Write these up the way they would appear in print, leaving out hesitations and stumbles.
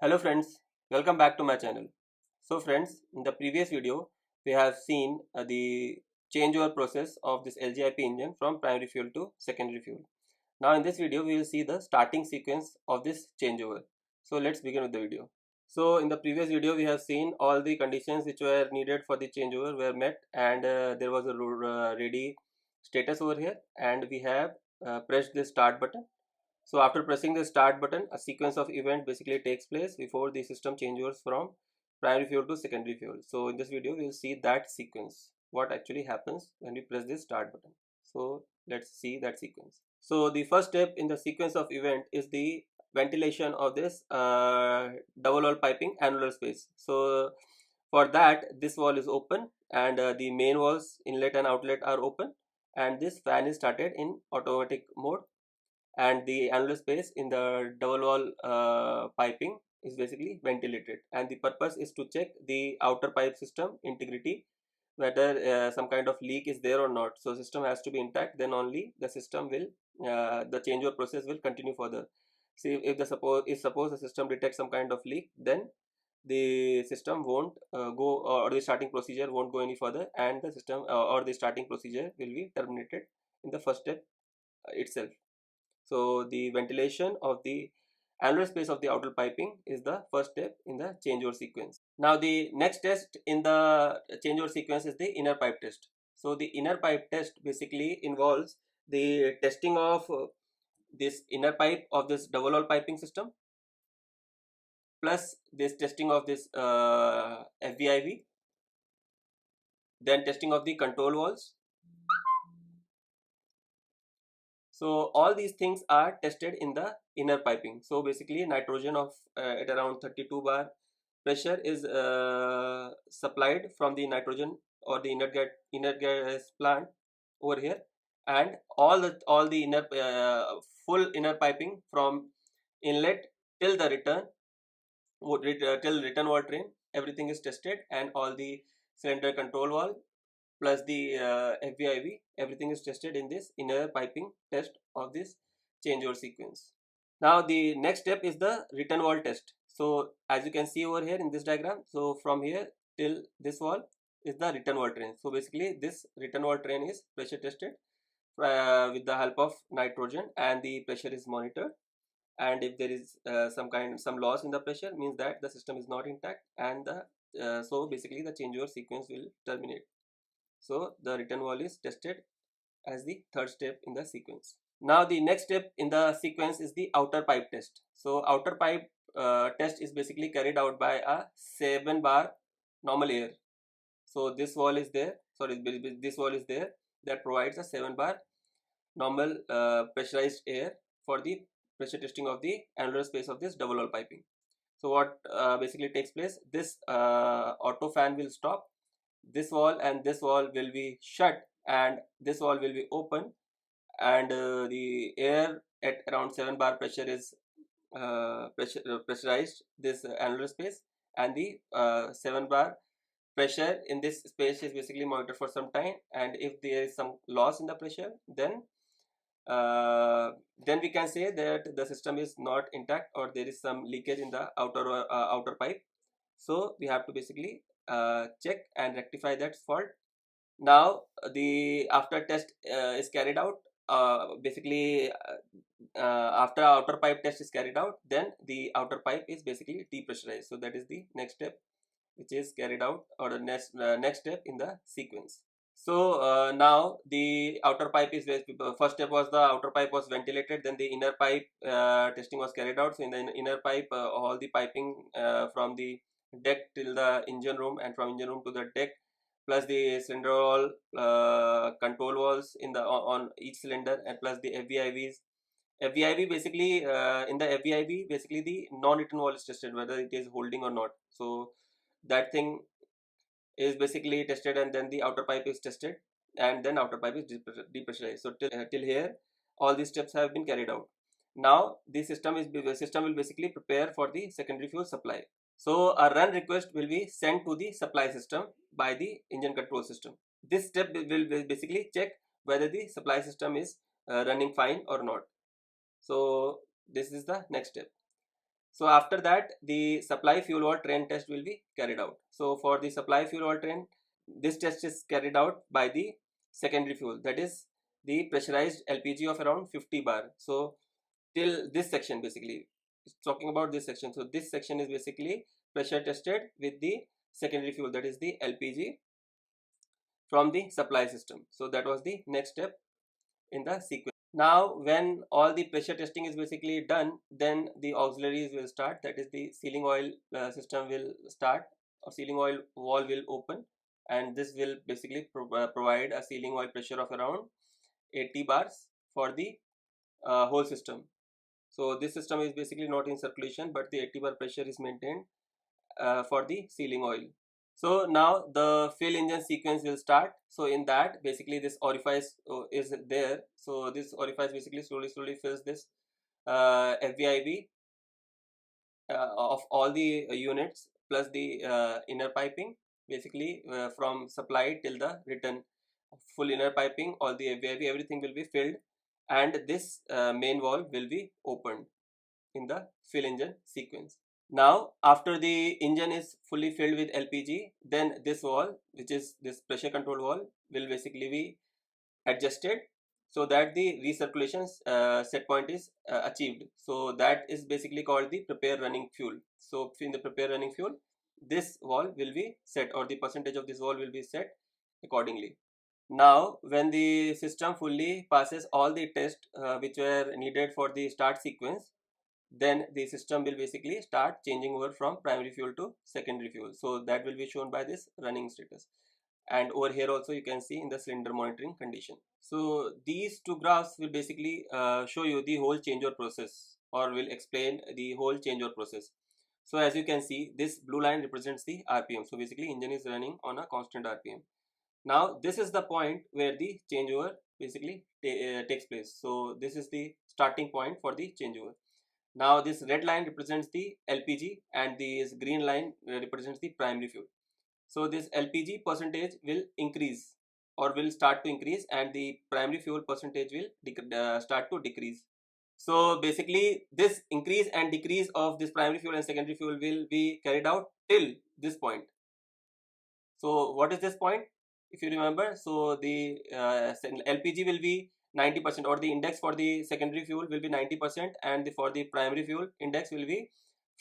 Hello friends, welcome back to my channel. So friends, in the previous video we have seen the changeover process of this LGIP engine from primary fuel to secondary fuel. Now in this video we will see the starting sequence of this changeover. So let's begin with the video. So in the previous video we have seen all the conditions which were needed for the changeover were met, and there was a ready status over here, and we have pressed the start button. So after pressing the start button, a sequence of events basically takes place before the system changes from primary fuel to secondary fuel. So in this video, we will see that sequence, what actually happens when we press this start button. So let's see that sequence. So the first step in the sequence of event is the ventilation of this double wall piping annular space. So for that, this wall is open, and the main walls inlet and outlet are open, and this fan is started in automatic mode, and the annular space in the double wall piping is basically ventilated, and the purpose is to check the outer pipe system integrity, whether some kind of leak is there or not. So system has to be intact, then only the system will the changeover process will continue further. See, if suppose the system detects some kind of leak, then the system won't go, or the starting procedure won't go any further, and the system or the starting procedure will be terminated in the first step itself. So the ventilation of the annular space of the outer piping is the first step in the changeover sequence. Now the next test in the changeover sequence is the inner pipe test. So the inner pipe test basically involves the testing of this inner pipe of this double wall piping system, plus this testing of this FVIV, then testing of the control valves. So all these things are tested in the inner piping. So basically nitrogen of at around 32 bar pressure is supplied from the nitrogen or the inert gas plant over here, and all the inner full inner piping from inlet till the till return wall train, everything is tested, and all the cylinder control valve plus the FVIV, everything is tested in this inner piping test of this changeover sequence. Now the next step is the return wall test. So as you can see over here in this diagram, so from here till this wall is the return wall train. So basically this return wall train is pressure tested with the help of nitrogen, and the pressure is monitored, and if there is some loss in the pressure, means that the system is not intact, and the so basically the changeover sequence will terminate. So the return wall is tested as the third step in the sequence. Now the next step in the sequence is the outer pipe test. So outer pipe test is basically carried out by a 7 bar normal air. So this wall is there, sorry, this wall is there, that provides a 7 bar normal pressurized air for the pressure testing of the annular space of this double wall piping. So what basically takes place, this auto fan will stop, this wall and this wall will be shut, and this wall will be open, and the air at around 7 bar pressure is pressurized this annular space, and the 7 bar pressure in this space is basically monitored for some time, and if there is some loss in the pressure, then we can say that the system is not intact, or there is some leakage in the outer pipe. So we have to basically check and rectify that fault. Now the after test is carried out, basically after outer pipe test is carried out, then the outer pipe is basically depressurized. So that is the next step which is carried out, or the next step in the sequence. So now the outer pipe is, first step was the outer pipe was ventilated, then the inner pipe testing was carried out. So in the inner pipe, all the piping from the deck till the engine room, and from engine room to the deck, plus the cylinder wall control walls in the on each cylinder, and plus the FVIVs. FVIV basically in the FVIV basically the non-return wall is tested whether it is holding or not. So that thing is basically tested, and then the outer pipe is tested, and then outer pipe is depressurized. So till here all these steps have been carried out. Now the system will basically prepare for the secondary fuel supply. So a run request will be sent to the supply system by the engine control system. This step will basically check whether the supply system is running fine or not. So this is the next step. So after that, the supply fuel oil train test will be carried out. So for the supply fuel oil train, this test is carried out by the secondary fuel, that is the pressurized LPG of around 50 bar. So till this section, basically it's talking about this section. So this section is basically pressure tested with the secondary fuel, that is the LPG from the supply system. So that was the next step in the sequence. Now when all the pressure testing is basically done, then the auxiliaries will start, that is the sealing oil system will start, or sealing oil valve will open, and this will basically provide a sealing oil pressure of around 80 bars for the whole system. So this system is basically not in circulation, but the 80 bar pressure is maintained for the sealing oil. So now the fill engine sequence will start. So in that, basically this orifice is there. So this orifice basically slowly fills this FVIV of all the units plus the inner piping, basically from supply till the return, full inner piping, all the FVIV, everything will be filled, and this main valve will be opened in the fill engine sequence. Now after the engine is fully filled with LPG, then this valve, which is this pressure control valve, will basically be adjusted so that the recirculation set point is achieved. So that is basically called the prepare running fuel. So in the prepare running fuel, this valve will be set, or the percentage of this valve will be set accordingly. Now when the system fully passes all the tests which were needed for the start sequence, then the system will basically start changing over from primary fuel to secondary fuel. So that will be shown by this running status, and over here also you can see in the cylinder monitoring condition. So these two graphs will basically show you the whole changeover process, or will explain the whole changeover process. So as you can see, this blue line represents the RPM. So basically engine is running on a constant RPM. Now this is the point where the changeover basically takes place. So this is the starting point for the changeover. Now this red line represents the LPG, and this green line represents the primary fuel. So this LPG percentage will increase, or will start to increase, and the primary fuel percentage will start to decrease. So basically this increase and decrease of this primary fuel and secondary fuel will be carried out till this point. So what is this point? If you remember, so the LPG will be 90%, or the index for the secondary fuel will be 90%, and for the primary fuel index will be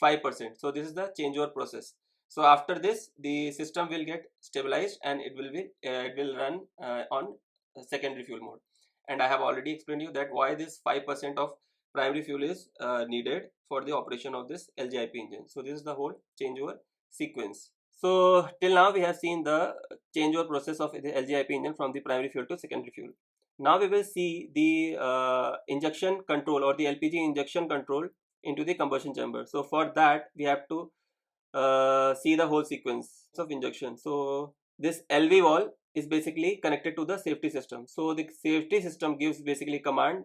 5%. So this is the changeover process. So after this, the system will get stabilized, and it will run on secondary fuel mode. And I have already explained you that why this 5% of primary fuel is needed for the operation of this LGIP engine. So this is the whole changeover sequence. So till now we have seen the changeover process of the LGIP engine from the primary fuel to secondary fuel. Now we will see the injection control, or the LPG injection control into the combustion chamber. So for that we have to see the whole sequence of injection. So this LV valve is basically connected to the safety system. So the safety system gives basically command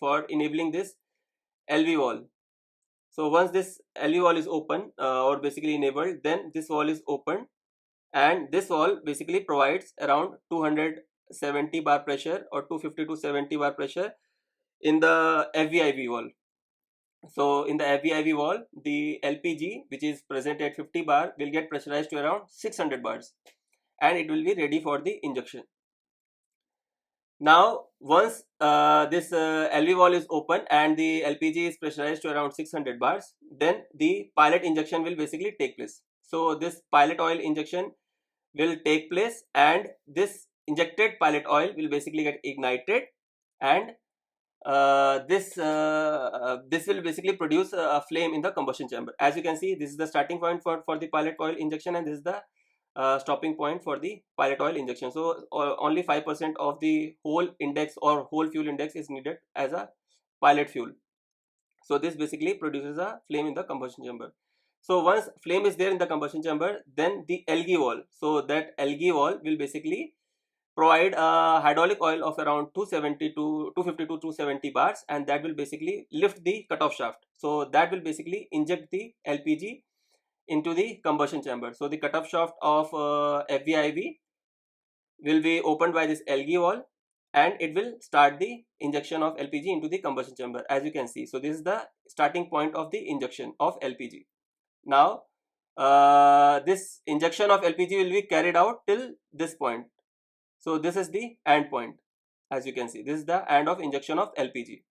for enabling this LV valve. So once this LV valve is open or basically enabled, then this valve is opened, and this valve basically provides around 270 bar pressure, or 250 to 70 bar pressure in the FVIV valve. So in the FVIV valve, the LPG, which is present at 50 bar, will get pressurized to around 600 bars, and it will be ready for the injection. Now once this LV valve is open and the LPG is pressurized to around 600 bars, then the pilot injection will basically take place. So this pilot oil injection will take place, and this injected pilot oil will basically get ignited, and this will basically produce a flame in the combustion chamber. As you can see, this is the starting point for the pilot oil injection, and this is the stopping point for the pilot oil injection. So only 5% of the whole index, or whole fuel index, is needed as a pilot fuel. So this basically produces a flame in the combustion chamber. So once flame is there in the combustion chamber, then the LG valve, so that LG valve will basically provide a hydraulic oil of around 250 to 270 bars, and that will basically lift the cutoff shaft. So that will basically inject the LPG into the combustion chamber. So the cutoff shaft of FVIV will be opened by this LG valve, and it will start the injection of LPG into the combustion chamber, as you can see. So this is the starting point of the injection of LPG. Now this injection of LPG will be carried out till this point. So this is the end point, as you can see. This is the end of injection of LPG.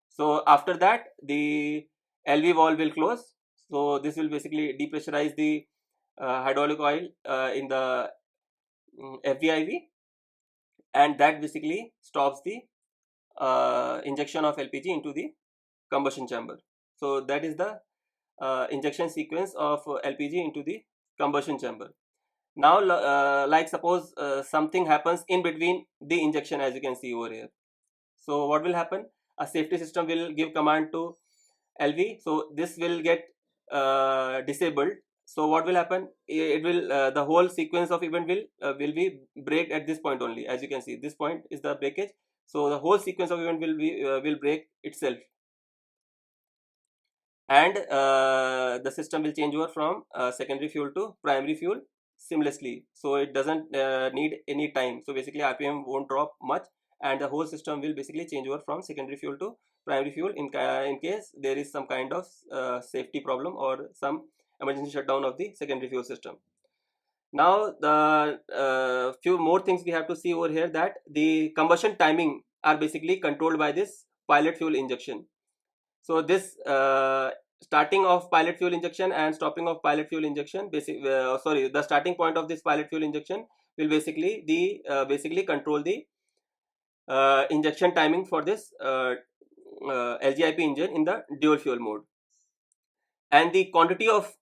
So after that, the LV valve will close. So this will basically depressurize the hydraulic oil in the FVIV, and that basically stops the injection of LPG into the combustion chamber. So that is the injection sequence of LPG into the combustion chamber. Now like suppose something happens in between the injection, as you can see over here. So what will happen? A safety system will give command to LV, so this will get disabled. So what will happen? It will the whole sequence of event will be break at this point only. As you can see, this point is the breakage. So the whole sequence of event will break itself, and the system will change over from secondary fuel to primary fuel seamlessly. So it doesn't need any time. So basically RPM won't drop much, and the whole system will basically change over from secondary fuel to primary fuel in case there is some kind of safety problem or some emergency shutdown of the secondary fuel system. Now the few more things we have to see over here, that the combustion timing are basically controlled by this pilot fuel injection. So this starting of pilot fuel injection and stopping of pilot fuel injection, the starting point of this pilot fuel injection will basically control the injection timing for this LGIP engine in the dual fuel mode. And the quantity of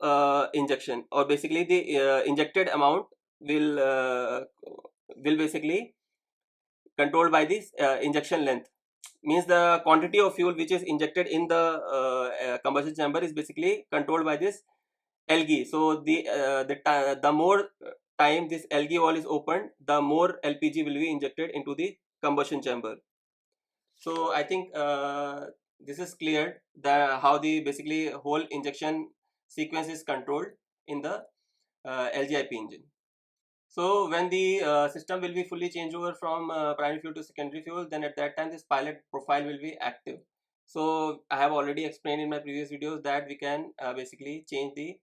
injection, or basically the injected amount, will basically controlled by this injection length. Means the quantity of fuel which is injected in the combustion chamber is basically controlled by this LG. So the more time this LG valve is opened, the more LPG will be injected into the combustion chamber. So I think this is clear, that how the basically whole injection sequence is controlled in the LGIP engine. So when the system will be fully changed over from primary fuel to secondary fuel, then at that time this pilot profile will be active. So I have already explained in my previous videos that we can basically change the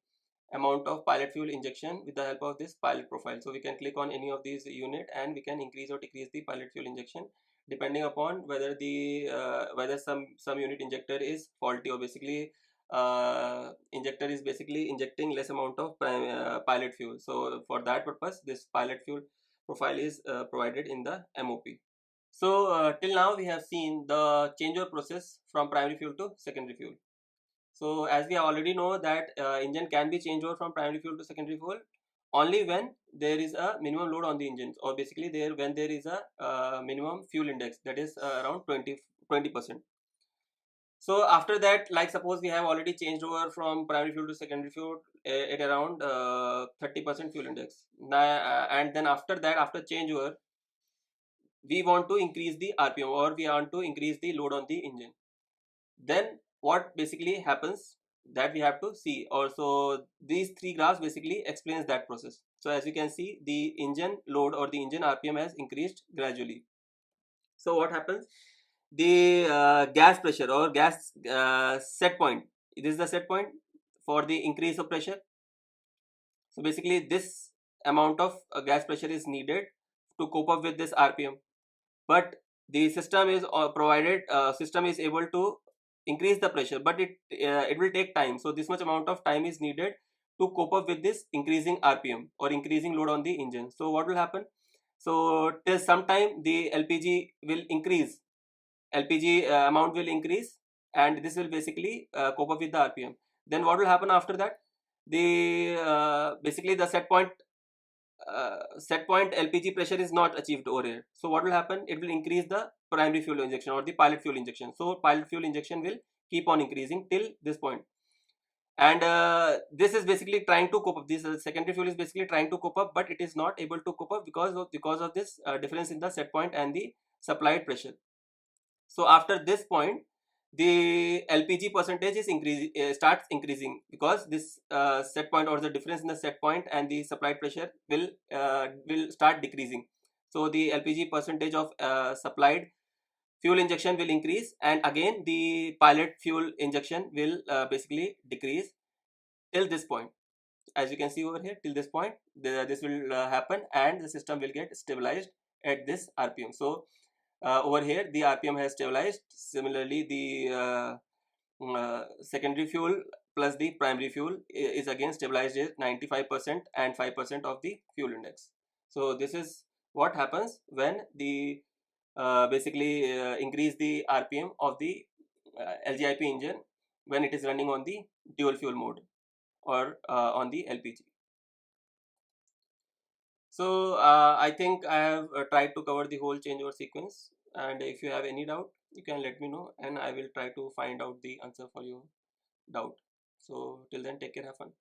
amount of pilot fuel injection with the help of this pilot profile. So we can click on any of these unit and we can increase or decrease the pilot fuel injection depending upon whether the whether some unit injector is faulty, or basically injector is basically injecting less amount of pilot fuel. So for that purpose this pilot fuel profile is provided in the MOP. So till now we have seen the changeover process from primary fuel to secondary fuel. So as we already know that engine can be changed over from primary fuel to secondary fuel only when there is a minimum load on the engines, or basically when there is a minimum fuel index, that is around 20%. So after that, like suppose we have already changed over from primary fuel to secondary fuel at around 30% fuel index. And then after that, after changeover, we want to increase the RPM, or we want to increase the load on the engine. Then what basically happens, that we have to see. Also these three graphs basically explains that process. So as you can see, the engine load or the engine RPM has increased gradually. So what happens? The gas pressure or gas set point, this is the set point for the increase of pressure. So basically this amount of gas pressure is needed to cope up with this RPM, but the system is system is able to increase the pressure, but it will take time. So this much amount of time is needed to cope up with this increasing RPM or increasing load on the engine. So what will happen? So till some time the LPG will increase, LPG amount will increase, and this will basically cope up with the RPM. Then what will happen after that? The basically the set point LPG pressure is not achieved over here. So what will happen? It will increase the primary fuel injection or the pilot fuel injection. So pilot fuel injection will keep on increasing till this point, and this is basically trying to cope up. This secondary fuel is basically trying to cope up, but it is not able to cope up because of this difference in the set point and the supplied pressure. So after this point, the LPG percentage is starts increasing, because this set point or the difference in the set point and the supplied pressure will start decreasing. So the LPG percentage of supplied fuel injection will increase, and again the pilot fuel injection will basically decrease till this point. As you can see over here, till this point this will happen, and the system will get stabilized at this RPM. So over here the RPM has stabilized. Similarly, the secondary fuel plus the primary fuel is again stabilized at 95% and 5% of the fuel index. So this is what happens when the basically increase the RPM of the LGIP engine when it is running on the dual fuel mode or on the LPG. So I think I have tried to cover the whole changeover sequence, and if you have any doubt, you can let me know, and I will try to find out the answer for your doubt. So till then, take care, have fun.